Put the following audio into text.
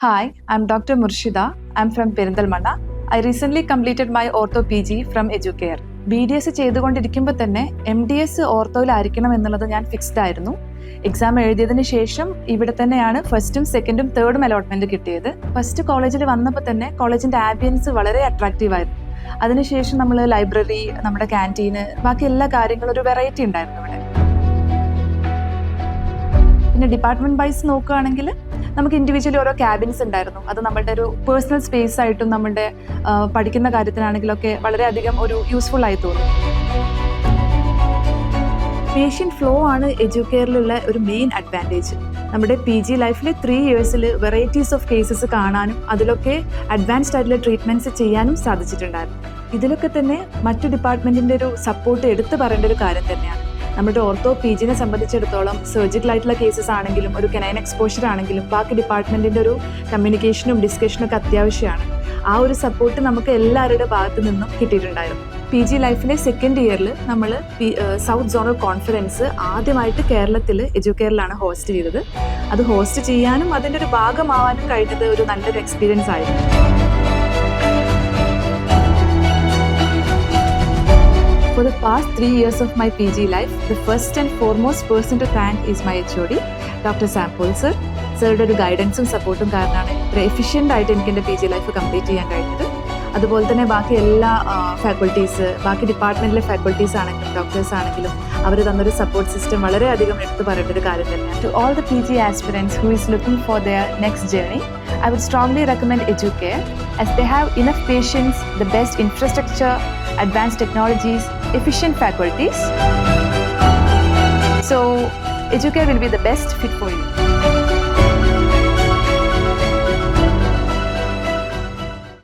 Hi, I'm Dr. Murshida. I'm from Perindalmanna. I recently completed my Ortho PG from Educare. BDS ചെയ്തുകൊണ്ടിരിക്കുമ്പോൾ തന്നെ MDS ഓർത്തോയിലായിരിക്കണം എന്നുള്ളത് ഞാൻ fixed ആയിരുന്നു. Exam എഴുതിയതിന് ശേഷം ഇവിടെ തന്നെയാണ് ഫസ്റ്റും സെക്കൻഡും തേർഡും അലോട്ട്മെന്റ് കിട്ടിയത്. ഫസ്റ്റ് കോളേജിൽ വന്നപ്പോൾ തന്നെ കോളേജിന്റെ ആംബിയൻസ് വളരെ അട്രാക്റ്റീവ് ആയിരുന്നു. അതിനുശേഷം നമ്മൾ ലൈബ്രറി, നമ്മുടെ ക്യാൻറ്റീന്, ബാക്കി എല്ലാ കാര്യങ്ങളും ഒരു വെറൈറ്റി ഉണ്ടായിരുന്നു ഇവിടെ. പിന്നെ ഡിപ്പാർട്ട്മെന്റ് വൈസ് നോക്കുകയാണെങ്കിൽ നമുക്ക് ഇൻഡിവിജ്വലി ഓരോ ക്യാബിൻസ് ഉണ്ടായിരുന്നു. അത് നമ്മുടെ ഒരു പേഴ്സണൽ സ്പേസ് ആയിട്ടും നമ്മുടെ പഠിക്കുന്ന കാര്യത്തിനാണെങ്കിലൊക്കെ വളരെയധികം ഒരു യൂസ്ഫുൾ ആയി തോന്നും. പേഷ്യൻ്റ് ഫ്ലോ ആണ് എഡ്യൂക്കെയറിലുള്ള ഒരു മെയിൻ അഡ്വാൻറ്റേജ്. നമ്മുടെ PG ലൈഫിൽ 3 ഇയേഴ്സിൽ വെറൈറ്റീസ് ഓഫ് കേസസ് കാണാനും അതിലൊക്കെ അഡ്വാൻസ്ഡ് ആയിട്ടുള്ള ട്രീറ്റ്മെൻറ്റ്സ് ചെയ്യാനും സാധിച്ചിട്ടുണ്ടായിരുന്നു. ഇതിലൊക്കെ തന്നെ മറ്റു ഡിപ്പാർട്ട്മെൻറ്റിൻ്റെ ഒരു സപ്പോർട്ട് എടുത്തു പറയേണ്ട ഒരു കാര്യം തന്നെയാണ്. നമ്മുടെ ഓർത്തോ PGനെ സംബന്ധിച്ചിടത്തോളം സർജിക്കൽ ആയിട്ടുള്ള കേസസ് ആണെങ്കിലും ഒരു കനൈൻ എക്സ്പോഷർ ആണെങ്കിലും ബാക്കി ഡിപ്പാർട്ട്മെൻറ്റിൻ്റെ ഒരു കമ്മ്യൂണിക്കേഷനും ഡിസ്കഷനും ഒക്കെ അത്യാവശ്യമാണ്. ആ ഒരു സപ്പോർട്ട് നമുക്ക് എല്ലാവരുടെ ഭാഗത്തു നിന്നും കിട്ടിയിട്ടുണ്ടായിരുന്നു. PG ലൈഫിലെ സെക്കൻഡ് ഇയറിൽ നമ്മൾ സൗത്ത് സോണൽ കോൺഫറൻസ് ആദ്യമായിട്ട് കേരളത്തിൽ എഡ്യൂക്കെയറിലാണ് ഹോസ്റ്റ് ചെയ്തത്. അത് ഹോസ്റ്റ് ചെയ്യാനും അതിൻ്റെ ഒരു ഭാഗമാവാനും കഴിഞ്ഞത് ഒരു നല്ലൊരു എക്സ്പീരിയൻസ് ആയിരുന്നു. For the past 3 years of my PG life, the first and foremost person to thank is my HOD, Dr. Sampol sir. സാറുടെ ഒരു ഗൈഡൻസും സപ്പോർട്ടും കാരണമാണ് ഇത്ര എഫിഷ്യൻ്റ് ആയിട്ട് എനിക്ക് എൻ്റെ PG ലൈഫ് കംപ്ലീറ്റ് ചെയ്യാൻ കഴിഞ്ഞത്. അതുപോലെ തന്നെ ബാക്കി എല്ലാ ഫാക്കൾട്ടീസ്, ബാക്കി ഡിപ്പാർട്ട്മെൻറ്റിലെ ഫാക്കൾട്ടീസ് ആണെങ്കിലും ഡോക്ടേഴ്സ് ആണെങ്കിലും അവർ തന്നൊരു സപ്പോർട്ട് സിസ്റ്റം വളരെയധികം എടുത്തു പറയേണ്ട ഒരു കാര്യം തന്നെയാണ്. To all the PG aspirants who is looking for their next journey, I would strongly recommend Educare as they have enough patients, the best infrastructure, advanced technologies, efficient faculties. So Educare will be the best fit for you.